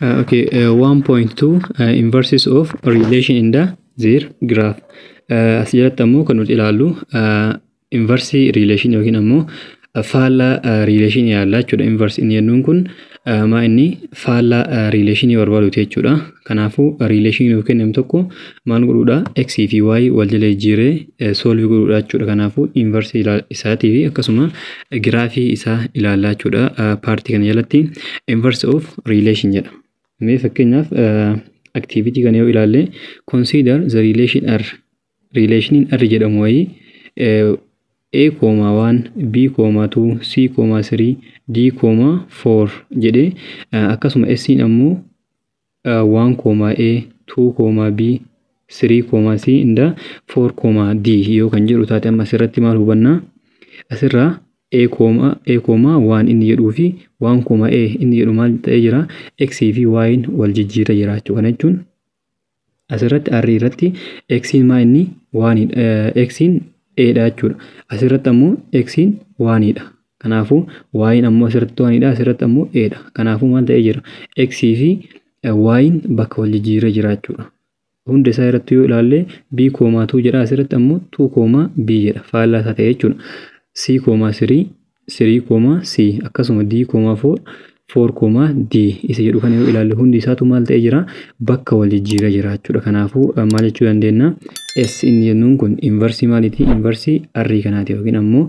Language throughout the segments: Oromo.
1.2 inverses of relation in the their graph. As jalatti ammoo kan nuti ilaallu inverse relation yookiin ammoo faalla relation yaallaa jechuudha. Inverse inni jennuun kun maa inni faalla relation barbaaduuti jechuudha. Kanaafuu relation yookiin namni tokko maal godhuudha x fi y wal jala jijjiiree solve godhuudha jechuudha. Kanaafuu inverse isaatii fi akkasuma graafii isaa ilaallaa jechuudha. Paartii kana jalatti inverse of relation jedha. Mee fakkeenyaaf activity kana yoo ilaalle consider the relation R. Relation in R jedhamu wayii A,1, B,2, C,3, D,4 jedhee akkasuma S ammoo 1,A, 2,B, 3,C inda 4,D yoo kan jedhu taate amma asirratti maal hubannaa asirraa A,1 inni jedhuu fi 1,A inni jedhu maal ta'ee jira X fi Y wal jijjiirra jira jechuudha. Kana jechuun asirratti R irratti X maa inni 1 X A dha jechuudha. Asirratti ammoo X 1 dha. Kanaafuu Y ammoo asirratti 1 dha, asirratti ammoo A dha. Kanaafuu maal ta'ee jira X fi Y bakka wal jijjiirra jira jechuudha. Hunda isaa irratti yoo ilaalle B,2 jedha, asirratti ammoo 2,B jedha. Faallaa isaa ta'e jechuudha. C,3, 3,C akkasuma D,4, 4,D isa jedhu kan yoo ilaalle hundi isaatu maal ta'ee jira bakka wal jijjiirra jira jechuudha. Kanaafuu maal jechuu dandeenya S inni jennuun kun inversii maaliiti? Inversii R kanaati yookiin ammoo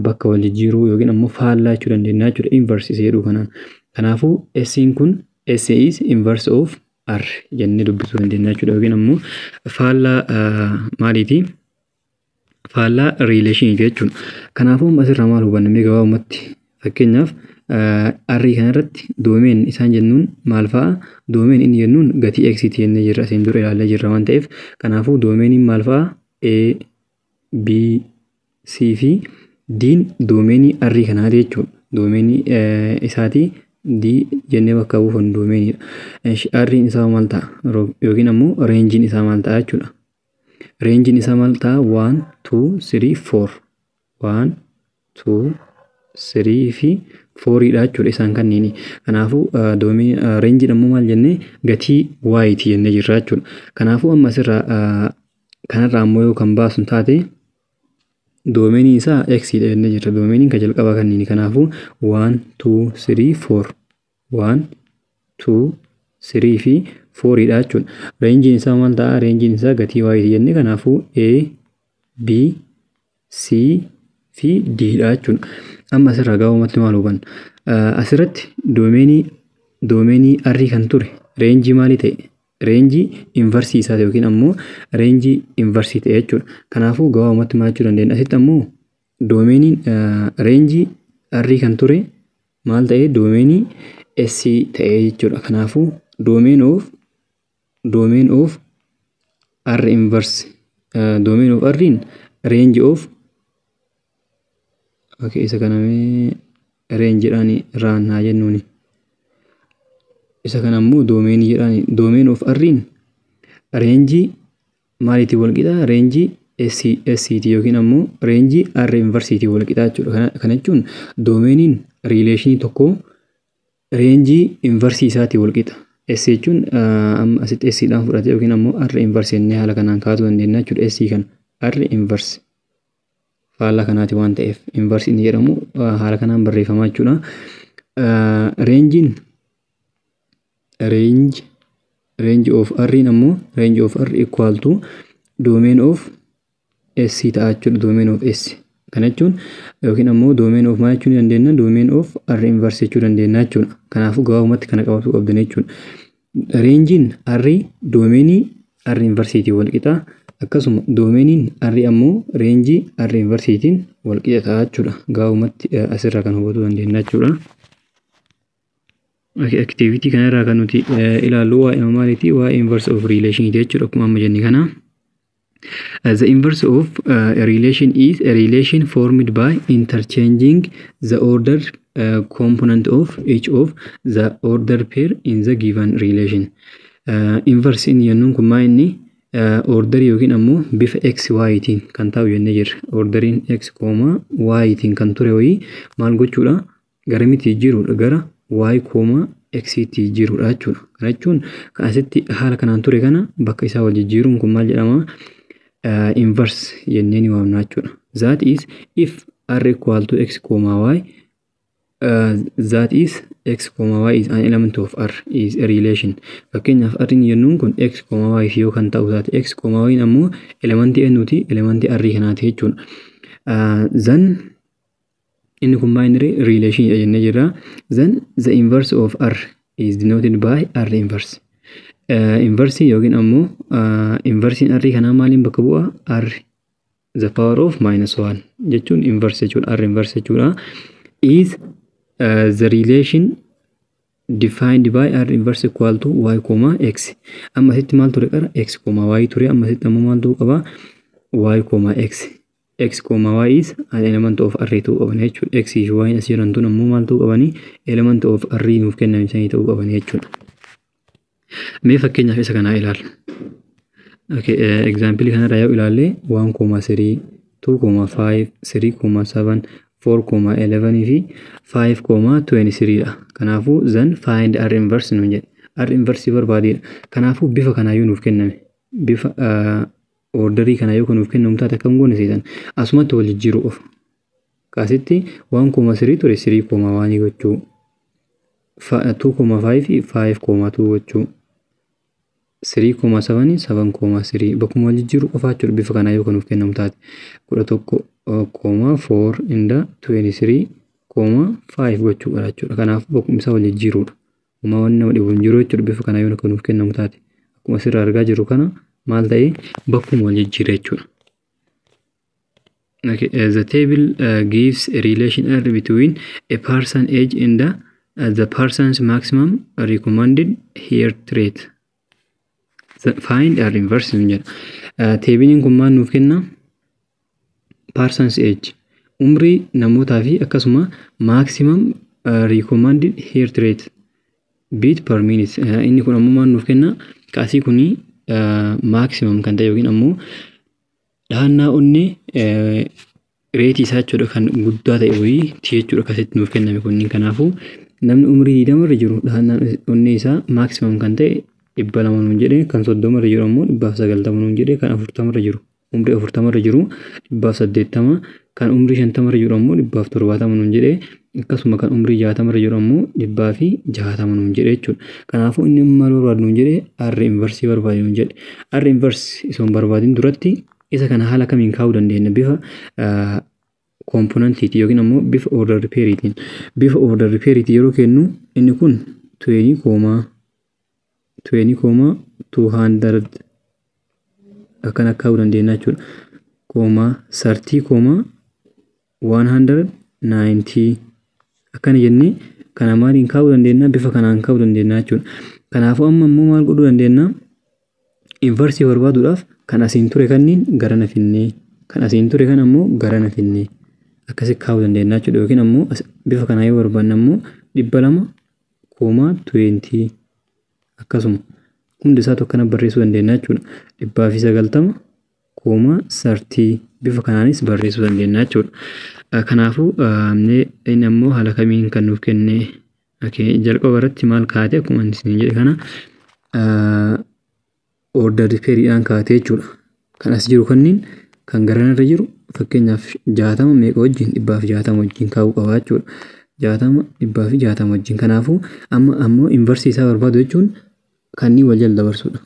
bakka wal jijjiiruu yookiin ammoo faallaa jechuu dandeenya jechuudha. Inversii isa jedhu kanaan. Kanaafuu S kun S is inverse of R jennee dubbisuu dandeenya jechuudha. Yookiin ammoo faallaa maaliiti? Faallaa relation jechuudha. Kanaafuu asirraa maal hubanna mee gabaabumatti fakkeenyaaf R kanarratti doomeen isaan jennuun maal fa'a? Doomeen inni jennuun gatii X ti jennee jirra. Isin dura ilaallee jirra waan ta'eef kanaafuu doomeeniin maal fa'a? A, B, C fi D doomeenii R kanaati jechuudha. Doomeenii isaatii D jennee bakka buufan doomeenidha. R isaa maal ta'a? Yookiin ammoo reenjiin isaa maal ta'a jechuudha. Reenjiin isaa maal ta'a? 1, 2, 3, 4. 1, 2, 3 fi 4 dha jechuudha isaan kanneeni. Kanaafuu doomeen reenjiin ammoo maal jennee gatii Y ti jennee jirra jechuudha. Kanaafuu amma asirraa kanarraa ammoo yoo kan baasu taate doomeenii isaa X dha jennee jirra. Doomeeniin kan jalqabaa kanneeni. Kanaafuu 1, 2, 3, 4. 1, 2, 3 fi 4 dha jechuudha. Reenjiin isaa maal ta'a? Reenjiin isaa gatii Y ti jennee kanaafuu A, B, C fi D dha jechuudha. Amma asirraa gabaabumatti maal hubanna? Asirratti doomeenii R kan ture reenjii maalii ta'e? Reenjii inversii isaa yookiin ammoo reenjii inversii ta'e jechuudha. Kanaafuu gabaabumatti maal jechuu dandeenya? Asitti ammoo doomeeniin reenjii R kan ture maal ta'e? Doomeenii S ta'e jechuudha. Kanaafuu domain of R inverse domain of R in range of isa kanamee range jedhani raan haa jennuuni. Isa kanammoo domain jedhani domain of R in range maaliitii wal qixa? Range SCT yookiin ammoo range R inverse ti wal qixa jechuudha. Kana jechuun domainiin relation tokko range inverse isaati wal qixa. S jechuun asitti S dhaan fudhate yookiin ammoo R inverse jennee haala kanaan kaasuu dandeenya jechuudha. S kan R inverse faallaa kanaati waan ta'eef inverse inni jedhamu haala kanaan barreeffamaa jechuudha. Range of R ammoo range of R equal to domain of S ta'a jechuudha. Domain of S kana jechuun yookiin ammoo domain of maal jechuu dandeenya? Domain of R inverse jechuu dandeenya jechuudha. Kanaafuu gabaabumatti kana qabatu qabdan jechuudha. Reenjiin R doomeenii R inverse tiin wal qixa. Akkasuma doomeniin R ammoo reenjii R inverse tiin wal qixa ta'a jechuudha. Gabaabumatti asirraa kan hubachuu dandeenya jechuudha. Activity kanarraa kan nuti ilaallu waa'ee maaliiti? Waa'ee inverse of relation jechuudha. Akkuma amma jenne kana. The inverse of a relation is a relation formed by interchanging the order component of each of the order pair in the given relation. Inverse in jennuun kun maa inni order yookiin ammoo bifa x y tiin kan ta'u jennee jirra. Orderiin x, y tiin kan ture wayii maal gochuudha? Gara miti jijjiiruudha gara y, x jijjiiruudha jechuudha. Kana jechuun kan asitti haala kanaan ture kana bakka isaa wal jijjiiruun kun maal jedhama? Inverse jennee ni waamna jechuudha. That is if r equal to x, y, that is x, y is an element of r is a relation. Fakkeenyaaf r jennuun kun x, y fi yoo kan ta'u taate x, y ammoo elementii eenyuti? Elementii r kanaati jechuudha. Then inni kun binary relation jennee jirra. Then the inverse of r is denoted by r inverse. Inverse yookiin ammoo inversiin r kanaa maaliin bakka bu'a? R the power of -1 jechuun inverse jechuudha. R inverse jechuudha. Is the relation defined by r inverse equal to y, x. Amma asitti maal ture qara? X, y ture. Amma asitti ammoo maal ta'uu qaba? Y, x. X, y is an element of r ta'uu qaban jechuudha. X fi y as jiran tun ammoo maal ta'uu qabani? Element of r nuuf kennamanii ta'uu qaban jechuudha. Mee fakkeenyaaf isa kanaa ilaallu. Okay, example kanarraa yoo ilaalle 1,3, 2,5, 3,7, 4,11 fi 5,23 dha. Kanaafuu then find r inverse nuun jedhe. R inverse barbaadedha. Kanaafuu bifa kanaa yoo nuuf kenname, bifa orderii kana yoo nuuf kennamu taate akkam goone seetan asumatti wal jijjiiruu qofa. Kaasitti 1,3 ture 3,1 gochuu, 2,5 5,2 gochuu, 3,7 7,3 bakkuma wal jijjiiruu qofa jechuudha. Bifa kanaa yoo nuuf kennamu taate 11,4 inda 23,5 gochuudha jechuudha. Kanaafuu bakkuma isaa wal jijjiiruudha. Uma wanni nama dhibu hin jiru jechuudha. Bifa kanaa yoo nuuf kennamu taate akkuma asirraa argaa jirru kana maal ta'e bakkuma wal jijjiira jechuudha. Okay, the table gives a relation R between a person age and the person's maximum recommended heart rate. Find R inverse nuun jedha. Teebiliin kun maal nuuf kenna? Person's age, umrii namootaa fi akkasuma maximum recommended heart rate beat per minute. Inni kun ammoo maal nuuf kenna? Kaasii kuni maximum kan ta'e yookiin ammoo dhahannaa onnee reetii isaa jechuudha kan guddaa ta'e wayii jechuudha akkasitti nuuf kenname kunniin. Kanaafuu namni umrii 20 irra jiru dhahannaan onnee isaa maximum kan ta'e 200 nuun jedhe, kan 30 irra jiru ammoo 190 nuun jedhe, kan 40 irra jiru umrii 40 irra jiru 180, kan umrii 50 irra jiru ammoo 170 nuun jedhe, akkasuma kan umrii 60 irra jiru ammoo 160 nuun jedhe jechuudha. Kanaafuu inni maal barbaadu nuun jedhe? R inverse barbaadu nuun jedhe. R inverse osoo hin barbaadin duratti isa kana haala kamiin kaa'uu dandeenya? Bifa komponentiiti yookiin ammoo bifa order pairiitiin. Bifa order pairiitii yeroo kennu inni kun 20,200 akkana kaa'uu dandeenya jechuudha. 30,190 akkana jennee kana maaliin kaa'uu dandeenya? Bifa kanaan kaa'uu dandeenya jechuudha. Kanaafuu amma immoo maal godhuu dandeenya? Inverse barbaaduudhaaf kan asiin ture kanniin gara na finnee, kan asiin ture kan ammoo gara na finnee akkasi kaa'uu dandeenya jechuudha. Yookiin ammoo bifa kanaa yoo barbaanne ammoo 200,20 akkasuma hundi isaa tokkana barreessuu dandeenya jechuudha. 190,30 bifa kanaanis barreessuu dandeenya jechuudha. Kanaafuu inni ammoo haala kamiin kan nuuf kenne? Okay, jalqaba irratti maal kaa'ate? Akkuma isin jedhe kana order pairiidhaan kaa'ate jechuudha. Kan as jiru kanniin kan garanarra jiru fakkeenyaaf 60 meeqa wajjin 160 wajjin kaa'uu qaba jechuudha. 60 160 wajjin. Kanaafuu amma ammoo inverse isaa barbaadu jechuun kan wal jala dabarsuudha.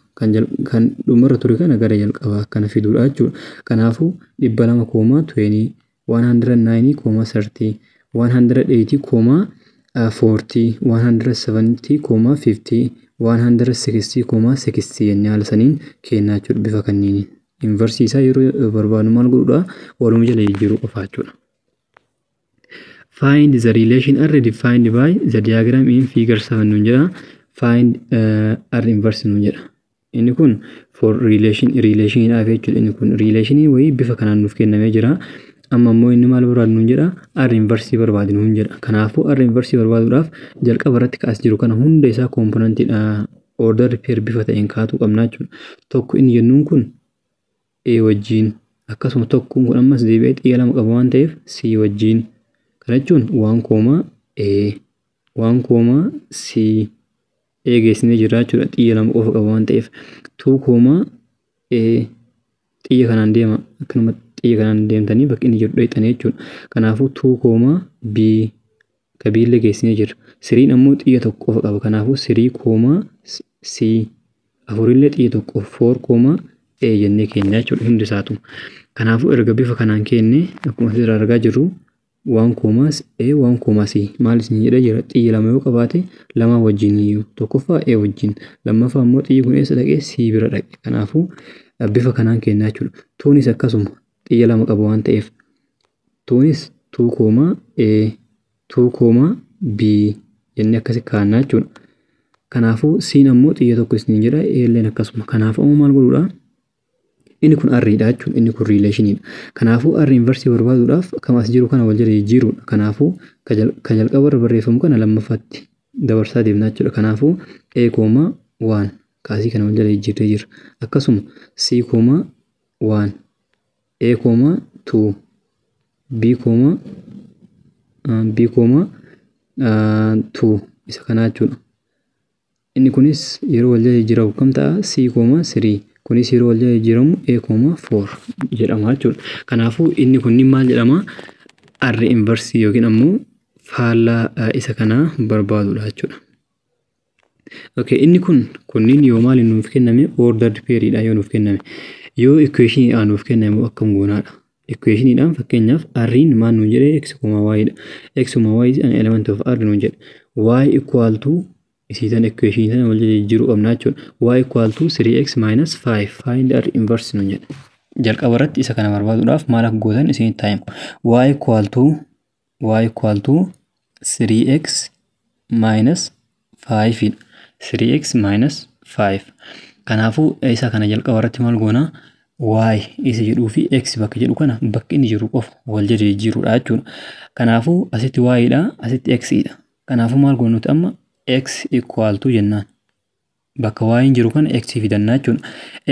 Kan dhumarra ture kana gara jalqabaa kana fiduudha jechuudha. Kanaafuu 200,20 109,30 180,40 170,50 160,60 jennee haala saniin kennaa jechuudha. Bifa kanniin inverse isaa yeroo barbaadu maal godhuudha? Waluma jala jijjiiruu qofa jechuudha. Find the relation R defined by the diagram in figure 7 nuun jedha. Find R inverse nuun jedha. Inni kun for relation dhaaf jechuudha. Inni kun relation wayii bifa kanaan nuuf kennamee jira. Amma immoo inni maal barbaadu nuun jedha? R inverse barbaadu nuun jedha. Kanaafuu R inverse barbaaduudhaaf jalqaba irratti kaas jiru kana hunda isaa komponentiidha order pair bifa ta'een kaa'uu qabna jechuudha. Tokko inni jennuun kun A wajjin, akkasuma tokkoon kun ammas deebi'ee xiyya lama qaba waan ta'eef C wajjin. Kana jechuun 1,A 1,C A geessinee jirra jechuudha. Xiyya lama qofa qaba waan ta'eef 2, xiyya kanaan deema akkanuma xiyya kanaan deemtanii bakki inni jiru dheexanii jechuudha. Kanaafuu 2, B kabiillee geessinee jirra. 3 ammoo xiyya tokko qofa qaba. Kanaafuu 3, C afurillee xiyya tokko 4, A jennee keenya jechuudha hundi isaatu. Kanaafuu erga bifa kanaan kenne akkuma asirraa argaa jirru 1, A 1, C maal isin jedhee jira xiyya lama yoo qabaate lama wajjin iyyuu tokkoffaa A wajjin lammaffaa immoo xiyyi kun eessa dhaqee C bira dhaqe. Kanaafuu bifa kanaan kenna jechuudha. Tuunis akkasuma xiyya lama qaba waan ta'eef tuunis 2, A 2, B jennee akkasi kaa'annaa jechuudha. Kanaafuu C'n ammoo xiyya tokko isin jedha A illeen akkasuma. Kanaafuu ammoo maal godhuudha? Inni kun R'dha jechuudha. Inni kun riileeshiniidha. Kanaafuu R inversii barbaaduudhaaf akkuma as jiru kana wal jala jijjiiruudha. Kanaafuu ka jalqaba irra barreeffamu kana lammaffaatti dabarsaa deemnaa jechuudha. Kanaafuu A, 1 kaasii kana wal jala jijjiirree jira. Akkasuma C, 1 A, 2 B, 2 isa kanaa jechuudha. Inni kunis yeroo wal jala jijjiiramu kam ta'a? C, 3 kunis yeroo wal jala jijjiiramu A, 4 jedhama jechuudha. Kanaafuu inni kun maal jedhama? R inversii yookiin ammoo faallaa isa kanaa barbaaduudha jechuudha. Okay, inni kunniin yoo maal nuuf kenname ordered pair'dha yoo nuuf kenname. Yoo equationidhaan nuuf kenname akkam goonaadha. Equationidhaan fakkeenyaaf R'n maal nuun jedhee x, y'dha. X, y is an element of R nuun jedhe. Y equal to isiitan equation sana wal jijjiiruu qabna jechuudha. Y equal to 3x minus 5 find R inverse nuun jedhe. Jalqaba irratti isa kana barbaaduudhaaf maal akka gootan isin taa'im. Y equal to 3x minus 5 3x minus 5. Kanaafuu isa kana jalqaba irratti maal goona? Y isa jedhuu fi x bakka jedhu kana bakki inni jiru qofa wal jijjiiruudha jechuudha. Kanaafuu asitti y'dha, asitti x'dha. Kanaafuu maal goonuti amma x equal to jennaan. Bakka y'in jiru kana x fidannaa jechuudha.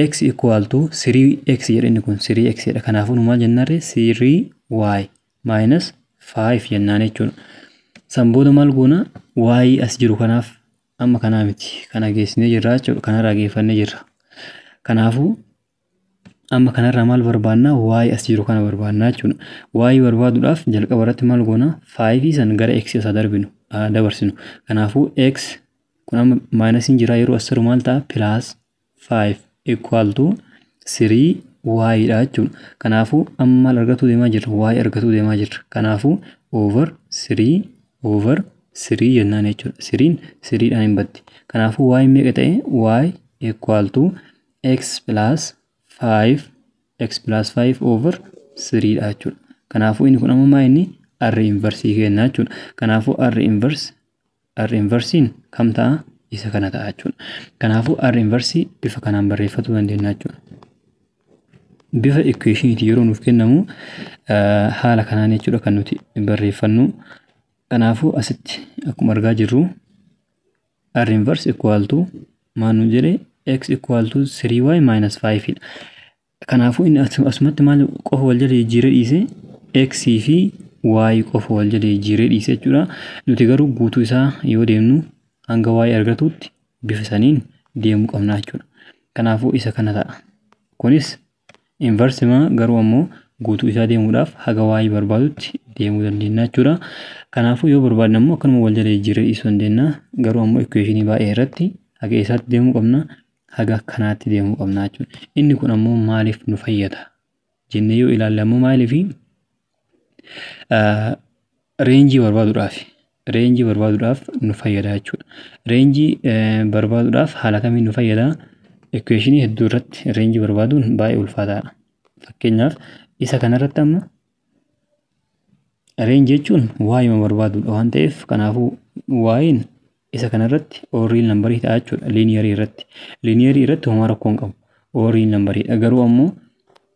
X equal to 3x jedha inni kun 3x jedha. Kanaafuu nu maal jennaarre 3y minus 5 jennaan jechuudha. San booda maal goona? Y as jiru kanaaf amma kanaa miti. Kana geessinee jirra jechuudha. Kanarraa geeffannee jirra. Kanaafuu amma kanarraa maal barbaannaa? Y as jiru kana barbaannaa jechuudha. Y barbaaduudhaaf jalqaba irratti maal goona? 5 san gara x isa darbinu dabarsinu. Kanaafuu x kun amma maayinasiin jira yeroo as jiru maal ta'a? Plus 5 equal to 3y dha jechuudha. Kanaafuu amma maal argatu deemaa jirra? Y argatu deemaa jirra. Kanaafuu over 3 jennaan jechuudha. 3 dhaan hin baddi. Kanaafuu y meeqa ta'e? Y equal to x plus 5 over 3 dha jechuudha. Kanaafuu inni kun amma maa inni? R inversii kenna jechuudha. Kanaafuu R inversiin kam ta'a? Isa kana ta'a jechuudha. Kanaafuu R inversii bifa kanaan barreeffachuu dandeenya jechuudha. Bifa equationiti yeroo nuuf kennamu haala kanaan jechuudha kan nuti barreeffannu. Kanaafuu asitti akkuma argaa jirru R inverse equal to maal nu jedhe? X equal to 3y minus 5 dha. Kanaafuu inni asumatti maal qofa wal jala jijjiiree dhiise? X fi y qofa wal jala jijjiiree dhiise jechuudha. Nuti garuu guutuu isaa yoo deemnu hanga y argatutti bifa saniin deemuu qabna jechuudha. Kanaafuu isa kana ta'a. Kunis inversima garuu ammoo guutuu isaa deemuudhaaf haga y barbaadutti deemuu dandeenya jechuudha. Kanaafuu yoo barbaadne ammoo akkanuma wal jala jijjiiree dhiisuu dandeenya. Garuu ammoo equationii baay'ee irratti haga isaatti deemuu qabna. Haga kanaatti deemuu qabna jechuudha. Inni kun ammoo maaliif nu fayyada jennee yoo ilaalle ammoo maaliifi reenjii barbaaduudhaaf nu fayyada jechuudha. Reenjii barbaaduudhaaf haala kamiin nu fayyada? Equationii hedduu irratti reenjii barbaaduun baay'ee ulfaataadha. Fakkeenyaaf isa kanarratti amma reenjii jechuun waa'ima barbaaduudha waan ta'eef kanaafuu waa'in isa kanarratti real nambarii ta'a jechuudha. Linearii irratti homaa rakkoo hin qabu. Real nambariidha. Garuu ammoo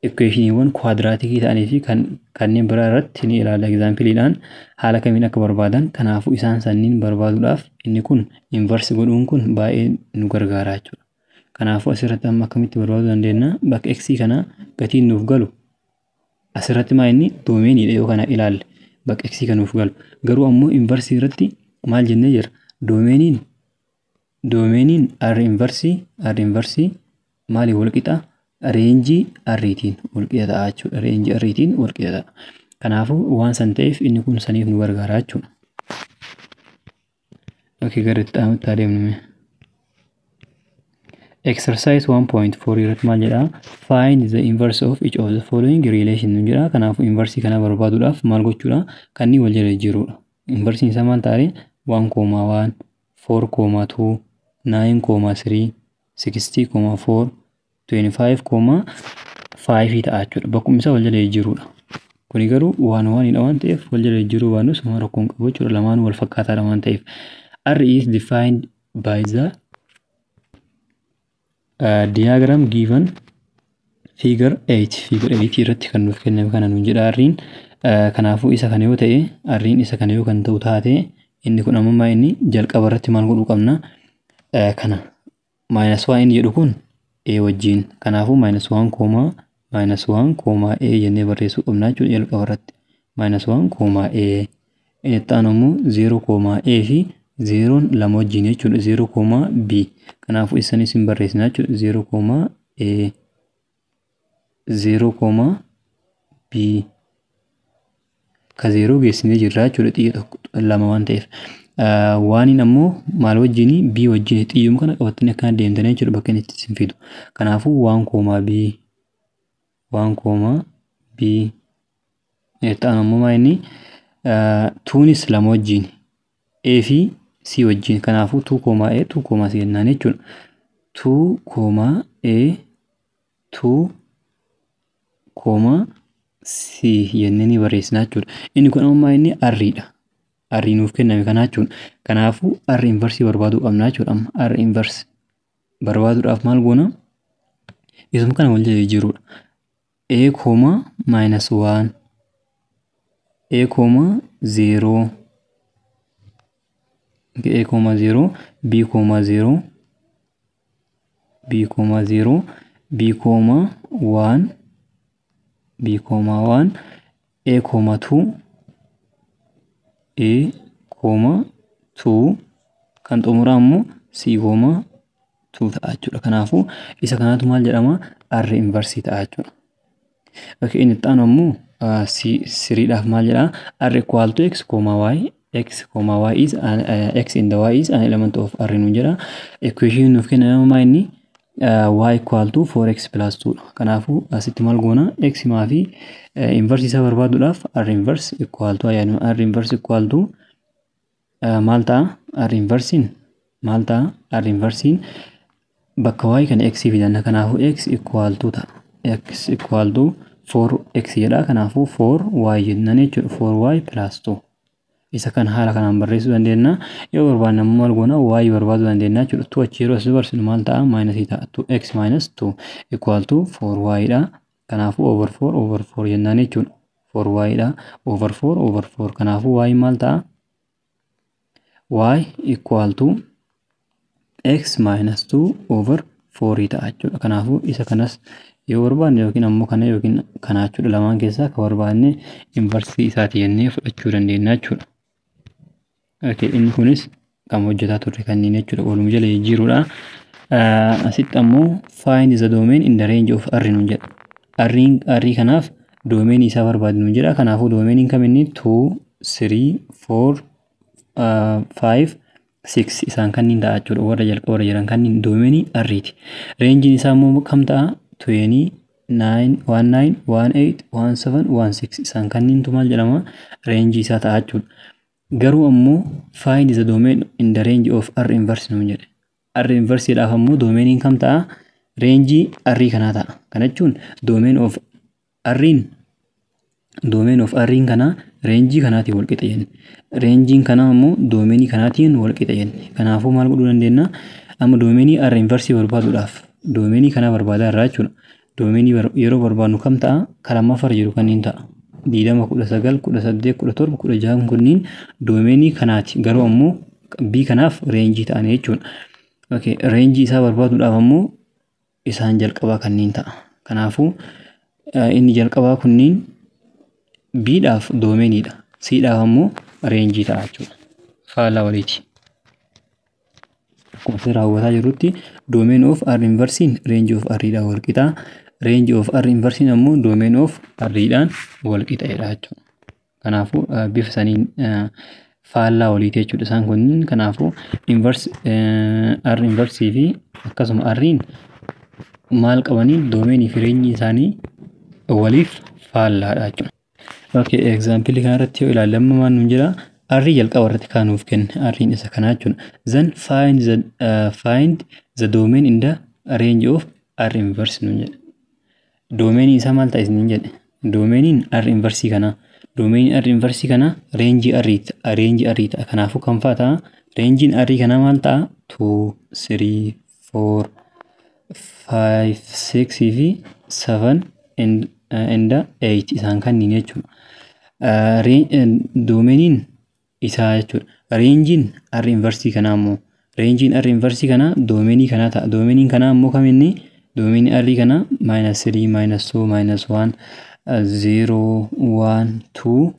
equationiiwwan kwaadiraatikii ta'anii fi kanneen biraa irratti ni ilaalla egzaampiliidhaan haala kamiin akka barbaadan. Kanaafuu isaan sanniin barbaaduudhaaf inni kun inverse godhuun kun baay'ee nu gargaara jechuudha. Kanaafuu asirratti amma akkamitti barbaaduu dandeenya? Bakka x kana gatiin nuuf galu asirratti maa inni doomeeniidha yoo kana ilaalle bakka x kan nuuf galu. Garuu ammoo inverse irratti maal jennee jira? Doomeeniin doomeniin R inverse maali wal qixa range R-tiin wal qixa ta'a jechuudha. Range R-tiin wal qixa ta'a. Kanaafuu waan san ta'eef inni kun saniif nu gargaara jechuudha. Okay, gara itti aanutti adeemnu. Exercise 1.4 irratti maal jedha? Find the inverse of each of the following relation nu jedha. Kanaafuu inverse kana barbaaduudhaaf maal gochuudha? Kanneen wal jala jijjiiruudha. Inverse isaa maal ta'e? 1,1, 4,2, 9,3, 60,4, 25,5 ta'a jechuudha. Bakkumsa wal jala jijjiiruudha. Kuni garuu waan waan ta'eef wal jala jijjiiruu baannus waan rakkoon qabu jechuudha. Lamaan wal fakkaataadha waan ta'eef. R is defined by the diagram given figure 8. Figure 8 irratti kan nuuf kenname kana nuun jedha R'n. Kanaafuu isa kana yoo ta'e R'n isa kana yoo kan ta'u taate inni kun ammoo inni jalqaba irratti maal godhuu qabna? Kana -1 inni jedhu kun A wajjin. Kanaafuu -1, A jennee barreessuu qabna jechuudha jalqaba irratti. -1, A. Inni itti aanu immoo 0, A fi 0 lama wajjin jechuudha. 0, B. Kanaafuu isanis hin barreessina jechuudha. 0, A, 0, B. Ka 0 geessinee jirra jechuudha xiyya tokko lama waan ta'eef. Waaniin ammoo maal wajjin? B wajjin xiyyuma kana qabattanii akkana deemtanii jechuudha bakka inni itti isin fidu. Kanaafuu 1, B. 1, B. Itti aanu ammoo maal inni? 2nis lama wajjin. A fi C wajjin. Kanaafuu 2, A, 2, C jennaan jechuudha. 2, A, 2, C jennee ni barreessina jechuudha. Inni kun ammoo inni R'dha. R nuuf kenname kana jechuudha. Kanaafuu R inverse barbaaduu qabna jechuudha. Amma R inverse barbaaduudhaaf maal goona? Isuma kana wal jala jijjiiruudha. A, -1, A, 0, A, 0, B, 0, B, 0, B, 1, B, 1, A, 2, A, 2, kan xumuraa immoo C, 2 ta'a jechuudha. Kanaafuu isa kanaatu maal jedhama? R inverse ta'a jechuudha. Okay, inni itti aanu immoo siriidhaaf maal jedha? R equal to X, Y. X, Y is X in the Y is an element of R nu jedha. Equation nuuf kenname maal inni? Y equal to 4X plus 2. Kanaafuu asitti maal goona? X maa fi inverse isaa barbaaduudhaaf R inverse equal to ayyaanu. R inverse equal to maal ta'a? R inversein maal ta'a? R inversein bakka Y kana X fidanna. Kanaafuu X equal to ta'a. X equal to 4X jedha. Kanaafuu 4Y jennaan jechuudha. 4Y plus 2. Isa kan haala kanaan barreessuu dandeenya. Yoo barbaanne maal goona? Y barbaaduu dandeenya jechuudha. 2 achi yeroo as barsinu maal ta'a? Minus ta'a. 2X minus 2 equal to 4Y dha. Kanaafuu over 4 jennaan jechuudha. 4Y dha. Over 4. Kanaafuu Y maal ta'a? Y equal to X minus 2 over 4 ta'a jechuudha. Kanaafuu isa kanas yoo barbaanne yookiin ammoo kana yookiin kana jechuudha. Lamaan keessaa ka barbaanne inverse isaati jennee fudhachuu dandeenya jechuudha. Okay, inni kunis kan hojjetaa turre kanneen jechuudha. Waluma jala jijjiiruudha. Asitti ammoo find the domain in the range of R nu jedha. R kanaaf domain isaa barbaadu nu jedha. Kanaafuu domainiin kam inni? 2, 3, 4, 5, 6 isaan kanneen ta'a jechuudha. Warra jalqaba warra jiran kanneen domainii R'ti. Rangein isaa immoo kam ta'a? 20, 9, 19, 18, 17, 16 isaan kanneentu maal jedhama? Range isaa ta'a jechuudha. Garuu ammoo find the domain in the range of R inverse nu jedhe. R inverse jedhaaf ammoo domainiin kam ta'a? Range R kanaa ta'a. Kana jechuun domain of R'n kana range kanaatiin wal qixa jenne. Rangein kana ammoo domainii kanaatiin wal qixa jenne. Kanaafuu maal godhuu dandeenya? Amma domainii R inverse barbaaduudhaaf domainii kana barbaadaa irraa jechuudha. Domainii yeroo barbaadnu kam ta'a? Kalammaffaa jiru kanneen ta'a. 20, 19, 18, 17, 16 kunniin domainii kanaati. Garuu ammoo B kanaaf range ta'anii jechuudha. Okay, range isaa barbaaduudhaaf ammoo isaan jalqabaa kanneen ta'a. Kanaafuu inni jalqabaa kunniin B dhaaf domainiidha. C dhaaf ammoo range ta'a jechuudha. Faallaa waliiti. akkuma asirraa raawwataa jirrutti domain of R inverse range of R dhaan wal qixa. Range of R inverse ammoo domain of R dhaan wal qixaadha jechuudha. Kanaafuu bifa saniin faallaa waliiti jechuudha isaan kun. Kanaafuu inverse R inverse fi akkasuma R'n maal qabanii domain fi range isaanii waliif faallaadha jechuudha. Okay, example kanarratti yoo ilaallamu maal nuun jira? R jalqaba irratti kaanuuf kenna. R'n isa kana jechuudha. Then find the domain in the range of R inverse nuun jedha. Domain isa maal ta'a isin jedhe? Domain R inverse kana. Domain R inverse kana range R ta'a. Kanaafuu kan fa'a range R kana maal ta'a? 2 3 4 5 6 fi 7 and 8 isaan kanniin jechuudha. Domain isaa jechuudha. Range R inverse kana ammoo range R inverse kana domain kana ta'a. Domain kana ammoo kaminni domain R kana -3 -2 -1 0 1 2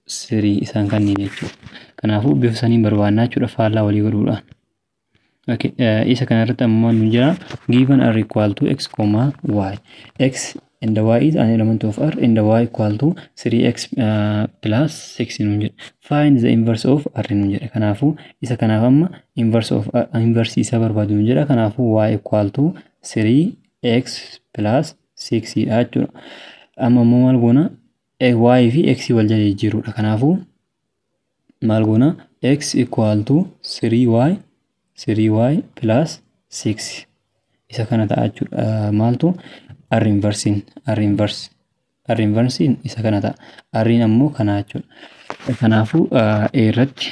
3 isaan kanniin jechuudha. Kanaafuu bifa saniin barbaannaa jechuudha faallaa walii godhuudhaan. Okay, isa kanarratti ammoo nu jira given R equal to x, y. X and y is an element of R and y equal to 3x plus 6 nu jira. Find the inverse of R nu jira. Kanaafuu isa kanaaf amma inverse isa barbaadu nu jira. Kanaafuu y equal to 3x plus 6 dha jechuudha. Amma ammoo maal goona y fi x wal jijjiiruudha. Kanaafuu maal goona x equal to 3y plus 6 isa kana ta'a jechuudha. Maaltu R inverse isa kana ta'a. R'n ammoo kana jechuudha. Kanaafuu irratti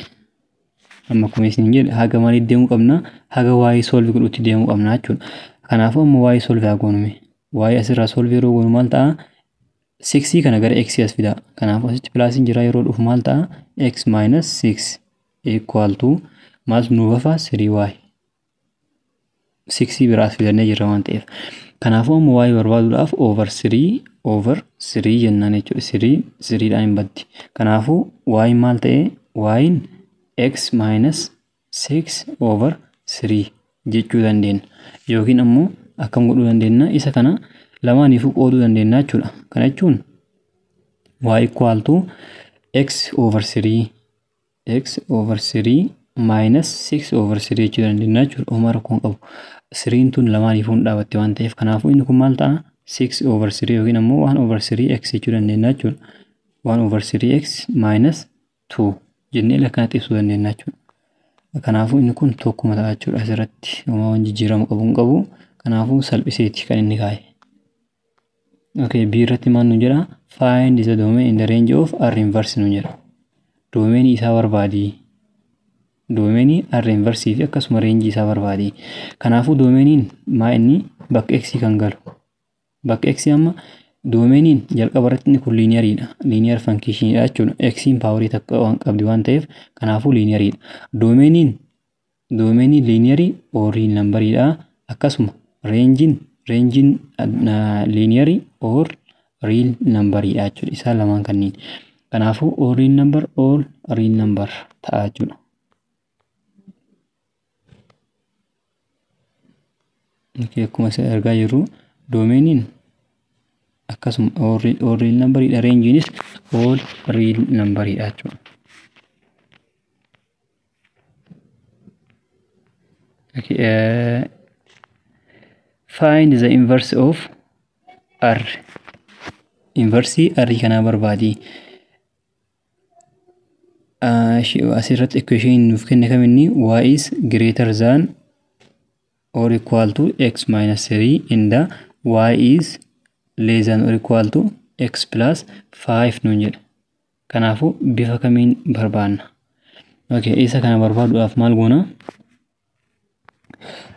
amma akkuma isin jedhe haga maaliif deemuu qabna? Haga y solve godhutti deemuu qabna jechuudha. Kanaafuu amma y solve haa goonuu. Y asirraa solve yeroo goonu maal ta'a? 6 kana gara x as fida. Kanaafuu asitti plus jira yeroo dhufu maal ta'a? X minus 6 equal to maal nu bafa 3y. 6 biraas fidannee jirra waan ta'eef. Kanaafuu amma y barbaaduudhaaf over 3 jennaan jechuudha. 3 dhaan hin baddi. Kanaafuu y maal ta'e? Y'in x minus 6 over 3 jechuu dandeenya. Yookiin ammoo akkam godhuu dandeenya? Isa kana lamaaniifuu qooduu dandeenya jechuudha. Kana jechuun y equal to x over 3 minus 6 over 3 jechuu dandeenya jechuudha. Oma rakkoon qabu. 3 tun lamaaniifuu hin dhaabatte waan ta'eef kanaafuu inni kun maal ta'a? 6 over 3 yookiin ammoo 1 over 3x jechuu dandeenya jechuudha. 1 over 3x minus 2 jennee lakkaatti ibsuu dandeenya jechuudha. Kanaafuu inni kun tokkuma ta'a jechuudha asirratti. Oma waan jijjiiramu qabu hin qabu. Kanaafuu salphiseeti kan inni kaa'e. Okay, B irratti maal nu jedha? Find the domain in the range of R inverse nu jedha. Domain isaa barbaadi. Domain R inverse fi akkasuma range isaa barbaadi. Kanaafuu domainin maa inni bakka x kan galu. Bakka x amma domainin jalqaba irratti inni kun linearidha. Linear function dha jechuudha. X'n power takka waan qabdi waan ta'eef kanaafuu linearidha. Domainin linear or real number dha. Akkasuma rangein linear or real number dha jechuudha. Isaan lamaan kanniin. Kanaafuu or real number or real number ta'a jechuudha. Okay, akkuma argaa jirru domainin akkasuma all real number dha. Range'inis all real number dha jechuudha. Okay, find the inverse of R. Inverse R kana barbaadi. Asirratti equation nuuf kenne kaminni y is greater than or equal to x minus 3 and the y is less than or equal to x plus 5 nuun jedha. Kanaafuu bifa kamiin barbaanna? Okay, isa kana barbaaduudhaaf maal goona?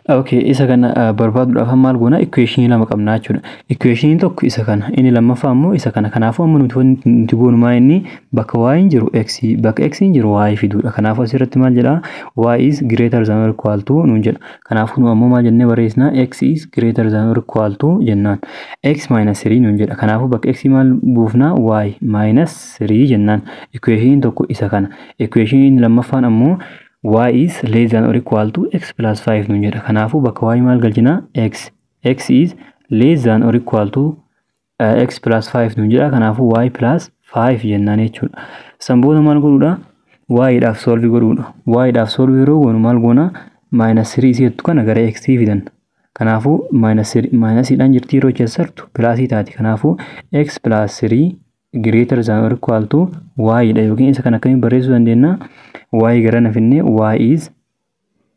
Okay, isa kana barbaaduudhaaf maal goona? Equation lama qabna jechuudha. Equation tokko isa kana, inni lammaffaa ammoo isa kana. Kanaafuu amma nuti goonu maa inni bakka y hin jiru x, bakka x hin jiru y fiduudha. Kanaafuu asirratti maal jedha? Y is greater than or equal to nuun jedha. Kanaafuu nu ammoo maal jennee barreessina? X is greater than or equal to jennaan. X minus 3 nuun jedha. Kanaafuu bakka x maal buufna? Y minus 3 jennaan. Equation tokko isa kana. Equation lammaffaan ammoo y is less than or equal to x plus 5 nuun jedha. Kanaafuu bakka y maal galchina x is less than or equal to x plus 5 nuun jedha. Kanaafuu y plus 5 jennaan jechuudha. Sanboota maal godhuudha? Y dhaaf solve godhuudha. Y dhaaf solve yeroo goonu maal goona? Minus 3 isheettu kana gara x fidan. Kanaafuu minus dhaan jirti yeroo keessattu plus taati. Kanaafuu x plus 3 greater than or equal to y dha. Yookiin isa kana akkamiin barreessuu dandeenya? Y gara nafinne y is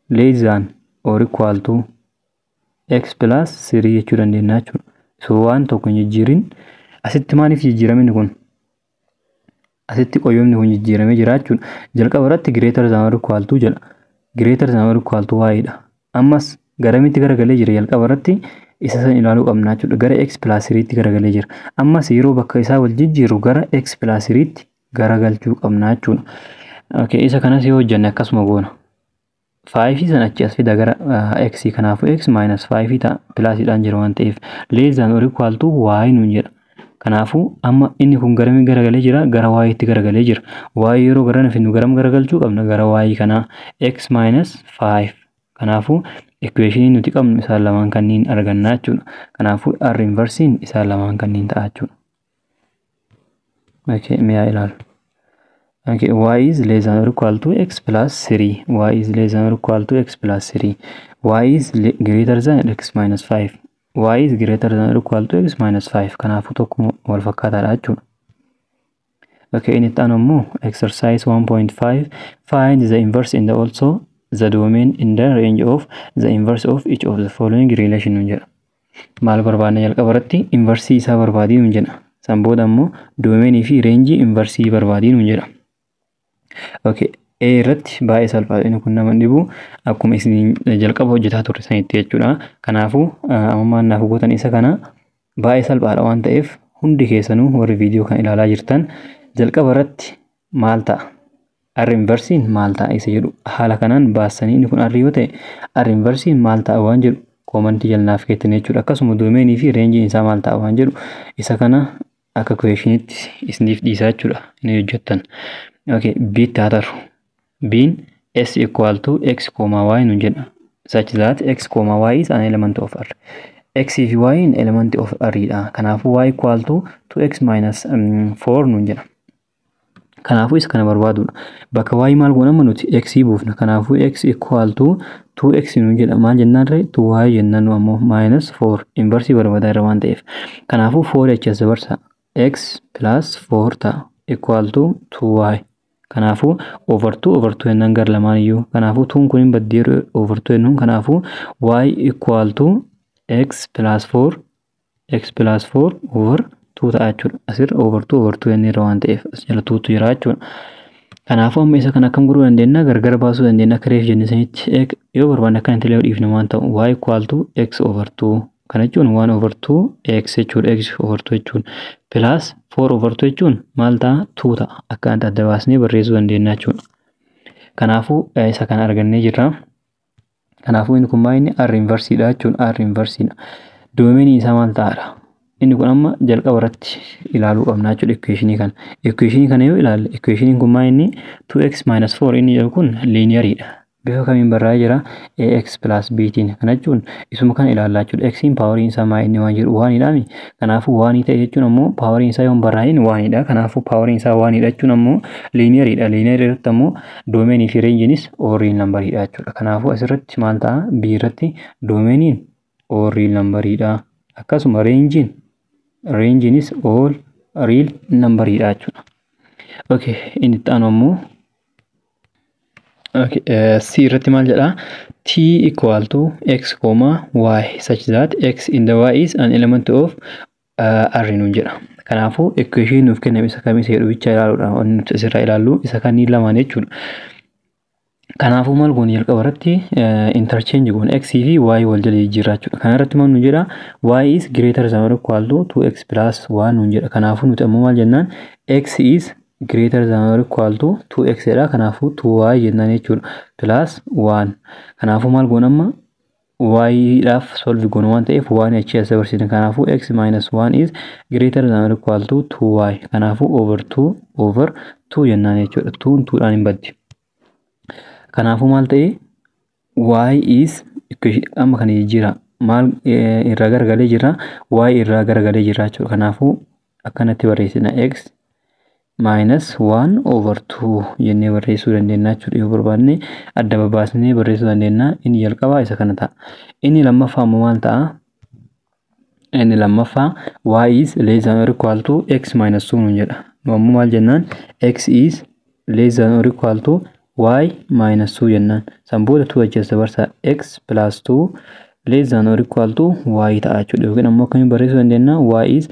less than or equal to x plus 3 jechuu dandeenya jechuudha. So waan tokko hin jijjiirin asitti maaliif jijjiiramni kun? Asitti qoyyomni kun jijjiiramee jira jechuudha. Jalqaba irratti greater than or equal to jedha. Greater than or equal to y dha. Ammas garamitti garagalee jira jalqaba irratti isa san ilaaluu qabna jechuudha. Gara x plus 3 tti garagalee jira. Ammas yeroo bakka isaa wal jijjiiru gara x plus 3 tti garagalchuu qabna jechuudha. Okay, isa kanas yoo hojjenne akkasuma goona. 5 san achi as fida gara x kanaafu x minus 5 ta'a plus dhaan jira waan ta'eef less than or equal to y nuun jedha. Kanaafuu amma inni kun garamii garagalee jira? Gara y tti garagalee jira. Y yeroo gara nafinu garam garagalchuu qabna? Gara y kana x minus 5. Kanaafuu equation nuti qabnu isaan lamaan kanniin arganna jechuudha. Kanaafuu r inversiin isaan lamaan kanniin ta'a jechuudha. Okay, mee ilaalu. Okay, y is less than or equal to x plus 3. Y is less than or equal to x plus 3. Y is greater than x minus 5. Y is greater than or equal to x minus 5. Kanaafuu tokko wal fakkaataadha jechuudha. Okay, inni itti aanu immoo exercise 1.5 find the inverse in the also the domain in the range of the inverse of each of the following relation nuun jedha. Maal barbaadna jalqaba irratti inversii isaa barbaadii nuun jedha. San booda immoo domainii fi range inversii barbaadii nuun jedha. Okay, A irratti baay'ee salphaadha. Inni kun nama dhibu akkuma isin jalqaba hojjetaa turre sanitti jechuudha. Kanaafuu ammaan naaf gootan isa kana baay'ee salphaadha waan ta'eef hundi keessanuu warri viidiyoo kan ilaalaa jirtan jalqaba irratti maal ta'a? R inversiin maal ta'a isa jedhu haala kanaan baasanii inni kun R yoo ta'e R inversiin maal ta'a waan jedhu koomantii jalnaaf keettanii jechuudha. Akkasuma doomeenii fi reenjiin isaa maal ta'a waan jedhu isa kana akka kuweeshiniitti isiniif dhiisaa jechuudha inni hojjettan. Okay, B taataru. B'n s equal to x, y nuun jedha. Such that x, y is an element of R. X fi y in element of R dha. Kanaafuu y equal to 2x minus 4 nuun jedha. Kanaafuu isa kana barbaadudha. Bakka y maal goonama nuti x buufna. Kanaafuu x equal to 2x nuun jedha. Maal jennaan ree? 2y jennaan ammoo minus 4 inversii barbaadaa irra waan ta'eef. Kanaafuu 4 achas dabarsa. X plus 4 ta'a equal to 2y. Kanaafuu over 2 jennaan gara lamaan iyyuu. Kanaafuu 2 kun hin baddeeru over 2 jennuun. Kanaafuu y equal to x plus 4 over 2 ta'a jechuudha. Asirra over 2 jennee irra waan ta'eef as jala 2tu jira jechuudha. Kanaafuu amma isa kana akkam godhuu dandeenya? Gargar baasuu dandeenya akka reef jenne sanitti yoo barbaanne akka intallee dhiifne waan ta'u y equal to x over 2 kana jechuun 1 over 2 x jechuudha. X over 2 jechuun plus 4 over 2 jechuun maal ta'a? 2 ta'a. Akka adda baasnee barreessuu dandeenya jechuudha. Kanaafuu isa kana argannee jirra. Kanaafuu inni kun maal inni R inversiidha jechuudha. R inversiidha. Doomeenii isaa maal ta'aadha? Inni kun amma jalqaba irratti ilaaluu qabna jechuudha equationii kana. Equationii kana yoo ilaalle equationii kun maal inni 2x minus 4 inni jedhu kun linearidha. Bifa kamiin barraa'ee jira? Ax plus b'tiin. Kana jechuun isuma kana ilaallaa jechuudha. X'n paawariin isaa maal inni waan jedhu waanidhaami. Kanaafuu waanii ta'e jechuun ammoo paawariin isaa yoo hin barraa'in waanidha. Kanaafuu paawariin isaa waanidha jechuun ammoo linearidha. Linear irratti ammoo doomeenii fi reenjiinis oorriil nambariidha jechuudha. Kanaafuu asirratti maal ta'a? B irratti doomeeniin oorriil nambariidha. Akkasuma reenjiinis all real nambariidha jechuudha. Okay, inni itti aanu ammoo okay, C irratti maal jedha? T equal to x, y such that x in the y is an element of R nuun jedha. Kanaafuu equation nuuf kenname isa kamii isa jedhu bicha ilaaluudha. Wanni nuti asirraa ilaallu isa kanneen lamaan jechuudha. Kanaafuu maal goone jalqaba irratti interchange goone x fi y wal jala jijjiirraa jechuudha. Kana irratti maal nuun jedha? Y is greater than or equal to 2x plus 1 nuun jedha. Kanaafuu nuti ammoo maal jennaan? X is greater than or equal to 2x jedha. Kanaafuu 2y jennaan jechuudha. Plus 1. Kanaafuu maal goone amma? Y dhaaf solve goone waan ta'eef y achi as dabarsine. Kanaafuu x minus 1 is greater than or equal to 2y. Kanaafuu over 2 jennaan jechuudha. 2 dhaan hin baddi. Kanaafuu maal ta'e y is amma kana jira maal irraa garagalee jira y irraa garagalee jira jechuudha. Kanaafuu akkanatti barreessina x minus 1 over 2 jennee barreessuu dandeenya jechuudha. Yoo barbaanne adda babaasnee barreessuu dandeenya. Inni jalqabaa isa kana ta'a. Inni lammaffaa immoo maal ta'a? Inni lammaffaa y is less than or equal to x minus 2 nuun jedha. Nu ammoo maal jennaan? X is less than or equal to y minus 2 jennaan. San booda 2 achi dabarsaa x plus 2 less than or equal to y ta'a jechuudha. Yookiin ammoo akkamiin barreessuu dandeenya? Y is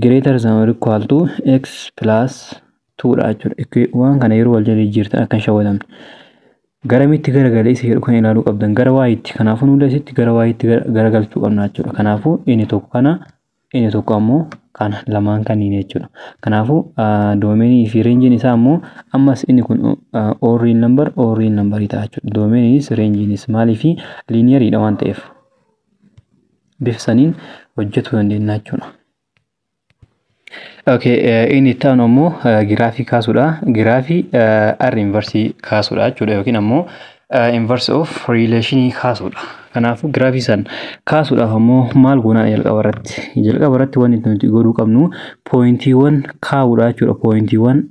greater than or equal to x plus 2 dha jechuudha. Waan kana yeroo wal jala jirtan akka hin shawwatamne. Garamitti garagalee isa jedhu kan ilaaluu qabdan gara waayitti. Kanaafuu nuti asitti gara waayitti garagalchuu qabna jechuudha. Kanaafuu inni tokko kana inni tokko ammoo kana lamaan kanneen jechuudha. Kanaafuu doomeenii fi reenjiin isaa ammoo ammas inni kun all real number ta'a jechuudha. Doomeenis reenjiinis maalii fi liiniyariidha waan ta'eef bifa saniin hojjetuu dandeenya jechuudha. Inni itti aanu ammoo giraafii kaasuudha. Giraafii R inversii kaasuudha jechuudha yookiin ammoo inverse of relation kaasuudha. Kanaafuu giraafii san kaasuudhaaf ammoo maal goonaa jalqaba irratti? Jalqaba irratti wanti nuti godhuu qabnu pooyintiiwwan kaa'uudha jechuudha. Pooyintiiwwan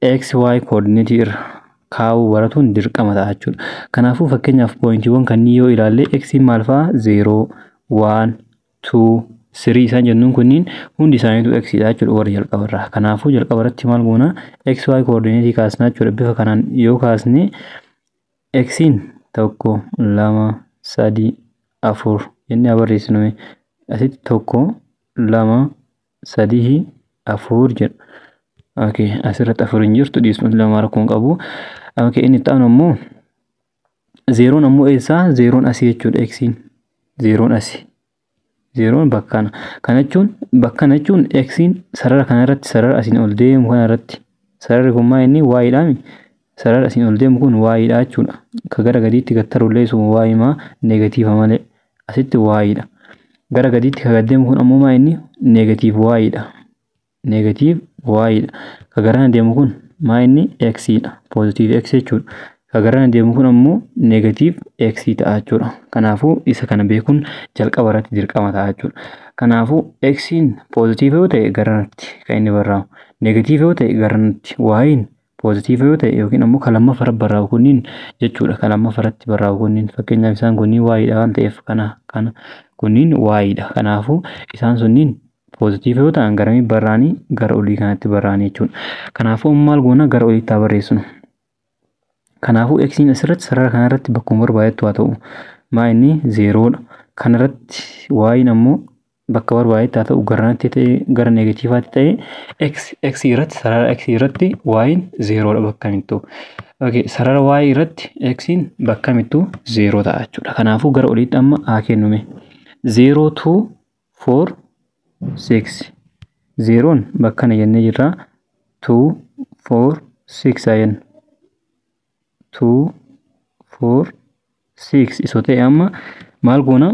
XY coordinate irra kaa'uu baratuun dirqama ta'a jechuudha. Kanaafuu fakkeenyaaf pooyintiiwwan kanneen yoo ilaalle x maal fa'a 0, 1, 2 3 isaan jennuun kunniin hundi isaaniitu x dha jechuudha warra jalqaba irraa. Kanaafuu jalqaba irratti maal goona xy coordinate kaasnaa jechuudha. Bifa kanaan yoo kaasne x'n 1 2 3 4 jennee barreessinu asitti 1 2 3 4 jedha. Asirratti 4 hin jirtu dhiisnu lama rakkoon qabu. Inni itti aanu ammoo 0 ammoo eessaa 0 asii jechuudha x'n 0 asii. 0 bakkana. Kana jechuun x'n sarara kana irratti sarara asiin ol deemu kana irratti sararri kun maal inni y dha. Sarara asiin ol deemu kun y dha jechuudha. Ka gara gadiitti gattaruullee sun y maa negatiiva malee asitti y dha. Gara gadiitti ka gad deemu kun ammoo maal inni negatiiv y dha. Negatiiv y dha. Ka gara deemu kun maal inni x dha. Positive x jechuudha. Ka gara deemu kun ammoo negatiiv x ta'a jechuudha. Kanaafuu isa kana beekuun jalqaba irratti dirqama ta'a jechuudha. Kanaafuu x'n positive yoo ta'e garanatti kan inni barraa'u. Negatiiv yoo ta'e garanatti. Y'in positive yoo ta'e yookiin ammoo ka lammaffaa irratti barraa'u kunniin jechuudha. Ka lammaffaa irratti barraa'u kunniin fakkeenyaaf isaan kunniin y dha waan ta'eef kana kunniin y dha. Kanaafuu isaan sunniin positive yoo ta'an garamiin barraa'anii gara olii kanatti barraa'anii jechuudha. Kanaafuu maal goona gara oliitti barreessinu. Kanaafuu x'n asirratti sarara kana irratti bakkuma barbaadetti haa ta'u maa inni 0 dha. Kana irratti y'in ammoo bakka barbaadetti haa ta'u garanatti ta'e gara negatiivaatti ta'e x irratti sarara x irratti y'in 0 dha bakka kamittuu. Sarara y irratti x'n bakka kamittuu 0 ta'a jechuudha. Kanaafuu gara oliitti amma haa kennume 0 2 4 6 0 bakka kana jennee jirra 2 4 6 ayen 2 4 6 isoo ta'e amma maal goona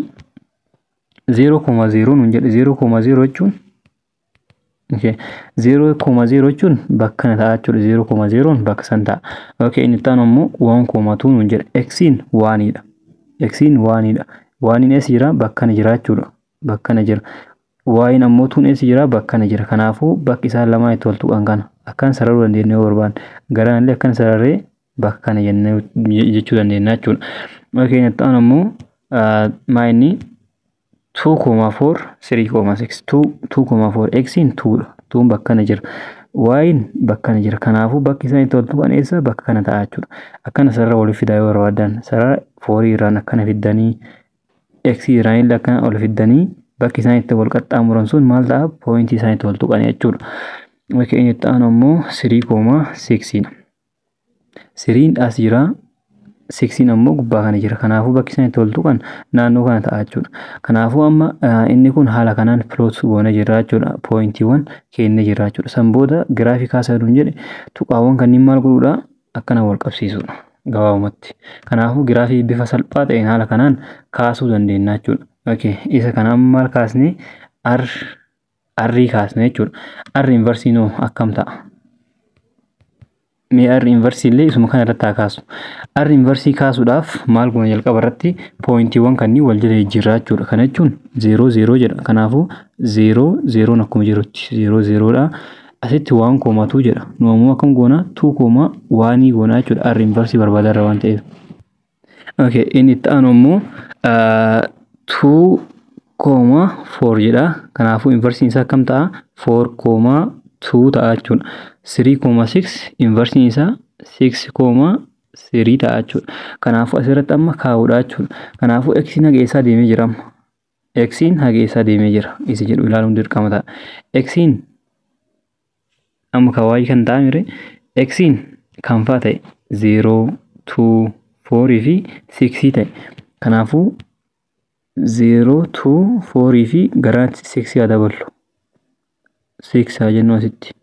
0,0 nuun jedhe 0,0 jechuun 0,0 jechuun bakka kana ta'a jechuudha. 0,0 bakka san ta'a. Inni itti aanu ammoo 1,2 nuun jedhe x'n 1 dha. X'n 1 dha. 1 as jira bakka kana jira jechuudha. Bakka kana jira. Y'in ammoo 2 as jira bakka kana jira. Kanaafuu bakki isaan lamaan itti wal tuqan kana akkan sararuu dandeenya yoo barbaanne garanillee akkan sararee bakka kana jennee jechuu dandeenya jechuudha. Inni itti aanu ammoo maa inni 2,4 3,6 2,4 x'n 2 dha. 2 bakka kana jira. Y'in bakka kana jira. Kanaafuu bakki isaan itti wal tuqan eessa bakka kana ta'a jechuudha. Akkana sarara waliif fidaa yoo barbaadan sarara 4 irraan akkana fiddanii x irraan illee akkana ol fiddanii bakki isaan itti wal qaxxaamuran sun maal ta'a pooyintii isaan itti wal tuqan jechuudha. Inni itti aanu ammoo 3,6 dha. 3 as jira 6 ammoo gubbaa kana jira. Kanaafuu bakki isaan itti wal tuqan naannoo kana ta'a jechuudha. Kanaafuu amma inni kun haala kanaan plot goona jira jechuudha. Pooyintiiwwan kennee jira jechuudha. San booda giraafii kaasaa jiruun jedhe tuqaawwan kanneen maal godhuudha akkana wal qabsiisuudha gabaabumatti. Kanaafuu giraafii bifa salphaa ta'een haala kanaan kaasuu dandeenya jechuudha. Isa kana amma maal kaasne r kaasne jechuudha. R inversiinoo akkam ta'a? mee r inverse illee isuma kana irratti kaasu. R inverse kaasuudhaaf maal goona jalqaba irratti pointiiwwan kanneen wal jala jijjiirraa jechuudha. Kana jechuun 0 0 jedha. Kanaafuu 0 0 akkuma jirutti 0 0 dha. Asitti 1,2 jedha. Nu ammoo akkam goona 2,1 goona jechuudha. R inverse barbaadarra waan ta'eef. Okay, inni itti aanu ammoo 2,4 jedha. Kanaafuu inverse isaa akkam ta'a? 4,2 ta'a jechuudha. 3,6 inverse isaa 6,3 ta'a jechuudha. Kanaafuu asirratti amma kaa'uudha jechuudha. Kanaafuu x haga eessaa deemee jira amma? X haga eessaa deemee jira? Isa jedhu ilaaluun dirqama ta'a. X amma kawaayii kan ta'a mire x kan faa ta'e 0, 2, 4 fi 6 ta'e. Kanaafuu 0, 2, 4 fi garaatti 6 haa daballu. 6 haa jennu asitti.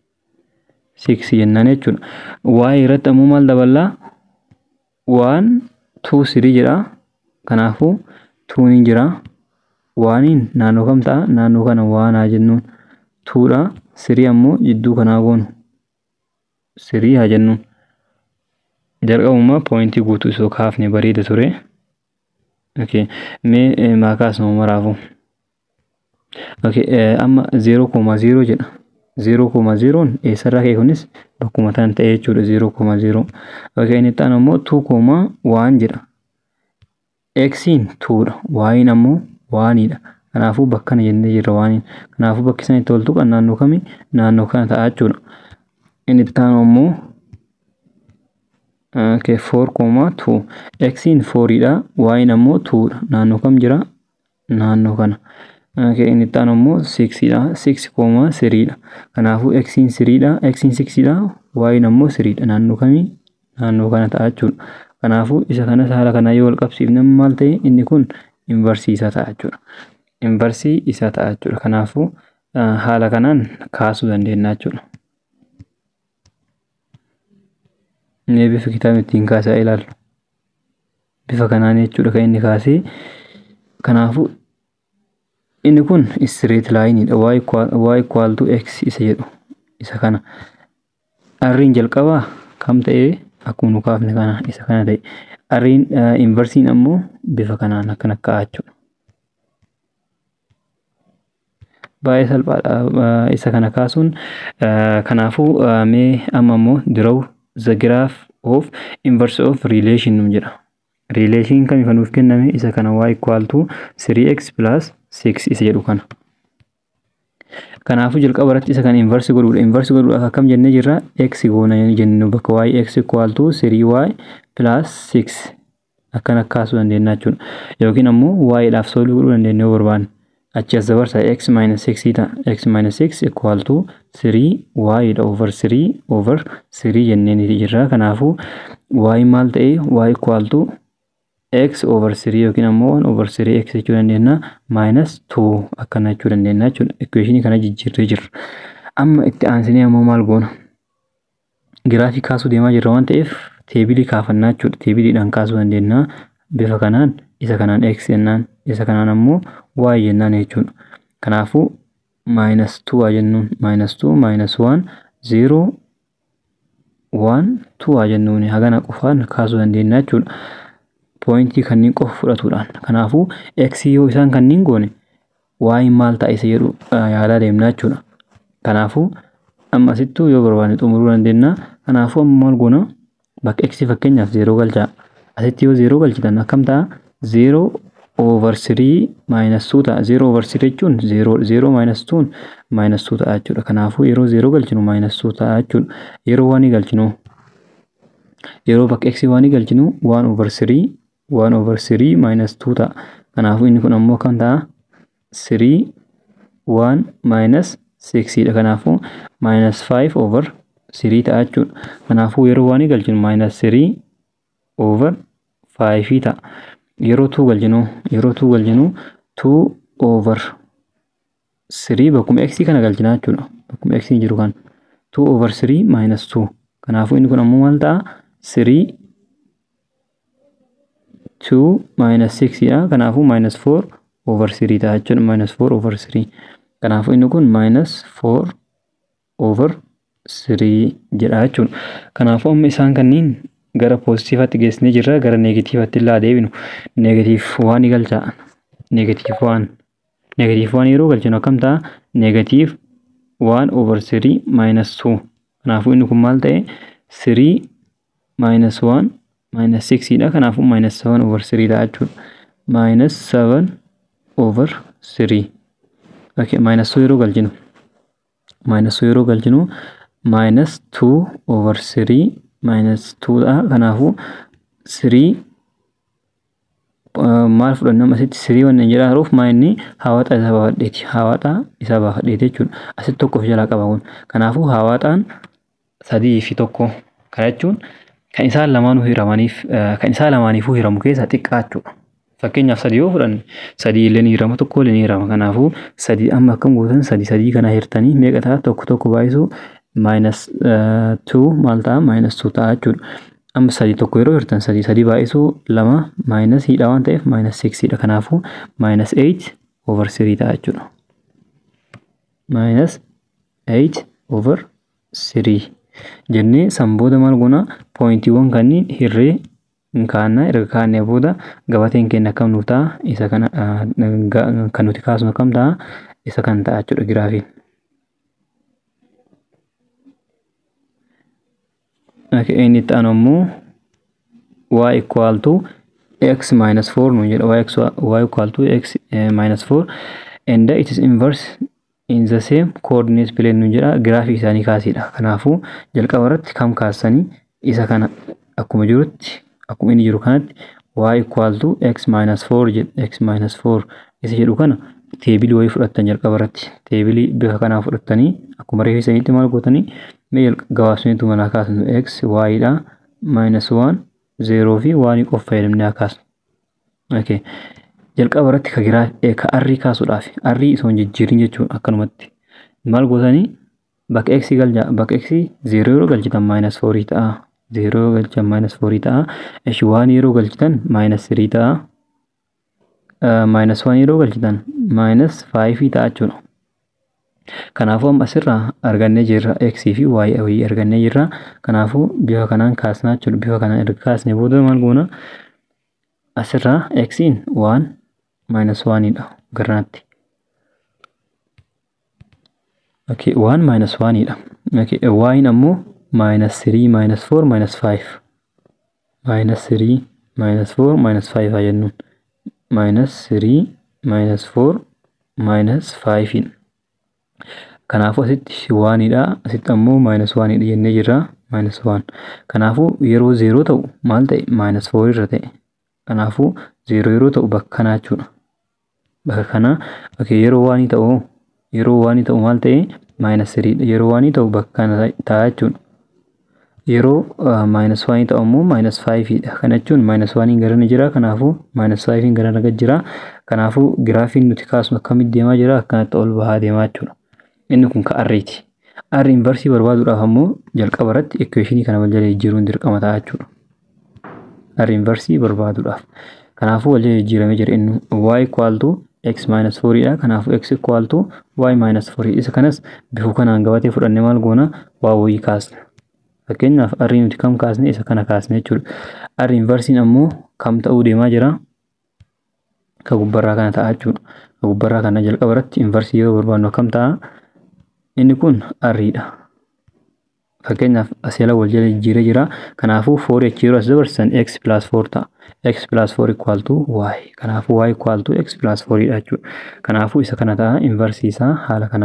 6 jennaan jechuudha. Y irratti ammoo maal daballaa? 1, 2, 3 jedha. Kanaafuu 2 ni jira. 1 naannoo kam ta'a? Naannoo kana 1 haa jennuun. 2 dha. 3 ammoo jidduu kanaa goonu. 3 haa jennuun. Jalqabuma pointii guutuu isoo kaafne bareeda ture. Okay, mee maakaasuma maraafu. Okay, amma 0,0 jedha. 0,0 eessarraa ka'e kunis bakkuma tan ta'e jechuudha 0,0. Okay, inni ta'an ammoo 2,1 jedha. X 2 dha. Y ammoo 1 dha. Kanaafuu bakkana jennee jirra waan. Kanaafuu bakki isaan itti wal tuqan naannoo kamii? Naannoo kana ta'a jechuudha. Inni ta'an ammoo 4,2. X 4 dha. Y ammoo 2 dha. Naannoo kam jira? Naannoo kana. Inni ta'an ammoo 6 dha. 6,3 dha. Kanaafuu x 3 dha. X 6 dha. Y ammoo 3 dha. Naannoo kamii? Naannoo kana ta'a jechuudha. Kanaafuu isa kanas haala kanaa yoo wal qabsiifne maal ta'e? Inni kun inversii isaa ta'a jechuudha. Inversii isaa ta'a jechuudha. Kanaafuu haala kanaan kaasuu dandeenya jechuudha. Mee bifa kitaaba ittiin kaasaa ilaallu. Bifa kanaan jechuudha kan inni kaasee. Kanaafuu inni kun straight line dha. Y equal to x isa jedhu. Isa kana. R'n jalqabaa kam ta'ee akkuma nu kaafne kana isa kana ta'e. R'n inversiin ammoo bifa kanaan akkana kaa'aa jechuudha. Baay'ee salphaadha isa kana kaasuun. Kanaafuu mee amma ammoo draw the graph of inverse of relation num jedha. Relation kami kan nuuf kenname isa kana y equal to 3x plus 6 isa jedhu kana. Kanaafuu jalqaba irratti isa kana inverse godhuudha. Inverse godhuudhaaf akkam jennee jirra? X goona jennu bakka y x equal to 3y plus 6 akkana kaasuu dandeenya jechuudha. Yookiin ammoo y dhaaf solve godhuu dandeenya yoo barbaanne. Achi as dabarsa x minus 6 ta. X minus 6 equal to 3y over 3 over 3 jennee ni jirra. Kanaafuu y maal ta'e? Y equal to x over 3 yookiin ammoo 1 over 3 x jechuu dandeenya minus 2 akkana jechuu dandeenya jechuudha. Equation kana jijjiirree jirra. Amma itti aansinee ammoo maal goona? Giraafii kaasuu deemaa jirra waan ta'eef teebilii kaafannaa jechuudha. Teebiliidhaan kaasuu dandeenya. Bifa kanaan isa kanaan x jennaan isa kanaan ammoo y jennaan jechuudha. Kanaafuu minus 2 jennuun minus 2 minus 1 0 1 2 jennuun hagana qofaan kaasuu dandeenya jechuudha. Pointii kanneen qofa fudhatuudhaan. Kanaafuu x yoo isaan kanneen goone y maal ta'a isa jedhu yaalaa deemnaa jechuudha. Kanaafuu amma asittuu yoo barbaanne xumuruu dandeenya. Kanaafuu amma maal goona? Bakka x fakkeenyaaf 0 galchaa. Asitti yoo 0 galchitan akkam ta'a? 0 over 3 minus 2 ta'a. 0 over 3 jechuun 0 minus 2 minus 2 ta'a jechuudha. Kanaafuu yeroo 0 galchinu minus 2 ta'a jechuudha. Yeroo 1 galchinu yeroo bakka x 1 galchinu 1 over 3 minus 2 ta'a. Kanaafuu inni kun ammoo kan ta'a 3 1 minus 6 dha. Kanaafuu minus 5 over 3 ta'a jechuudha. Kanaafuu yeroo 1 galchinu minus 3 over 5 ta'a. Yeroo 2 galchinu 2 over 3 bakkuma x kana galchina jechuudha. Bakkuma x jiru kan 2 over 3 minus 2. Kanaafuu inni kun ammoo maal ta'a? 3 2 minus 6 dha. Kanaafuu minus 4 over 3 ta'a jechuudha. Minus 4 over 3. Kanaafuu inni kun minus 4 over 3 jedha jechuudha. Kanaafuu amma isaan kanniin gara positiivatti geessanii jirra, gara negatiivatti illaa deebinu. Negatiif 1 galcha. Negatiif 1. Negatiif 1 yeroo galchinu akkam ta'a? Negatiif 1/3 minus 2. Kanaafuu inni kun maal ta'e? 3 minus 1 minus 6 dha. Kanaafuu minus 7/3 ta'a jechuudha. Minus 7/3. Okay, minus 2 yeroo galchinu. Minus 2 yeroo galchinu minus 2/3 minus 2 dha. Kanaafuu 3 maal fudhanna asitti 3 waan jedhaa haruuf maayinni hawaxa isa baafadheeti. Hawaxa isa baafadheeti jechuudha. Asitti tokko of jalaa qaba kun. Kanaafuu hawaxaan 3 fi 1 kana jechuun kan isaan lamaanuu hiramaniif kan isaan lamaaniifuu hiramu keessa xiqqaa jechuudha. Fakkeenyaaf 3 yoo fudhanne 3 illee ni hirama, 1 illee ni hirama. Kanaafuu 3 amma akkam gootan 3 kana hirtanii meeqa ta'a? 1 baay'isu minus 2 maal ta'a? Minus 2 ta'a jechuudha. Amma 3 yeroo hirtan 3 baay'isu 2 minus hidha waan ta'eef minus 6 dha. Kanaafuu minus 8/3 ta'a jechuudha. Minus 8/3 jennee san booda maal goona? Poointiiwwan kanniin hirree kaanna erga kaannee booda gabateen keenya akkam nuuf ta'a? Isa kana kan nuti kaasnu akkam ta'a? Isa kan ta'a jechuudha giraafiin. Okay, inni itti aanu ammoo y equal to x minus 4 nu jedha. Y equal to x minus 4 and it is inverse in the same coordinate plane nu jedha. Giraafii isaanii kaasiidha. Kanaafuu jalqaba irratti kam kaasanii isa kana akkuma jirutti akkuma inni jiru kanatti y equal to x minus 4 jedha. X minus 4 isa jedhu kana teebilii wayii fudhattan jalqaba irratti. Teebilii bifa kanaa fudhattanii akkuma reefa isaaniitti maal gootanii mee gabaasneetu mana kaasnu x y dha minus 1 0 fi 1 qofa fayyadamnee kaasnu. Okay. Jalqaba irratti ka arrii kaasuudhaaf arrii osoo hin jijjiirin jechuudha. Akkanumatti maal gootanii bakka x galcha, bakka x 0 yeroo galchitan minus 4 ta'a. 0 yeroo galchitan minus 4 ta'a. 1 yeroo galchitan minus 3 ta'a. Minus 1 yeroo galchitan minus 5 ta'a jechuudha. Kanaafuu amma asirraa argannee jirra x fi y argannee jirra. Kanaafuu bifa kanaan kaasnaa jechuudha. Bifa kanaan erga kaasnee booda maal goona? Asirraa x'n 1 minus 1 dha garanaatti. Okay, 1 minus 1 dha. Okay, y ammoo minus 3 minus 4 minus 5. Minus 3 minus 4 minus 5 jennuun. Minus 3 minus 4 minus 5. Kanaafuu asitti 1 dha. Asitti ammoo minus 1 dha jennee jirra. Minus 1. Kanaafuu yeroo 0 ta'u maal ta'e? Minus 4 irra ta'e. Kanaafuu 0 yeroo ta'u bakka kanaa jechuudha. Bakka kana okay, yeroo 1 ta'u maal ta'e? Minus 3 dha. Yeroo 1 ta'u bakka kana ta'a jechuudha. Yeroo minus 1 ta'u ammoo minus 5 dha. Kana jechuun minus 1 garana jira. Kanaafuu minus 5 garana gad jira. Kanaafuu giraafiin nuti kaasnu akkamitti deemaa jira? Akkanatti ol bahaa deemaa jechuudha. Inni kun ka arreeti. Arri inversii barbaaduudhaaf ammoo jalqaba irratti equationii kana wal jala jijjiiruun dirqama ta'a jechuudha. Arri inversii barbaaduudhaaf. Kanaafuu wal jala jijjiiramee jira inni y equal to x minus 4 dha. Kanaafuu x equal to y minus 4. Isa kanas bifa kanaan gabatee fudhannee maal goona? Wayii kaasna. Fakkeenyaaf arri nuti kam kaasne? Isa kana kaasne jechuudha. Arri inversiin ammoo kam ta'uu deemaa jira? Ka gubbarraa kana ta'a jechuudha. Ka gubbarraa kana jalqaba irratti inversii yeroo barbaadnu akkam ta'a? Inni kun arriidha. Fakkeenyaaf asii wal jala jijjiiree jira. Kanaafuu 4 yeroo as dabarsan x plus 4 ta'a. X plus 4 equal to y. Kanaafuu y equal to x plus 4 dha jechuudha. Kanaafuu isa kana ta'a inversii isaa haala kanaan.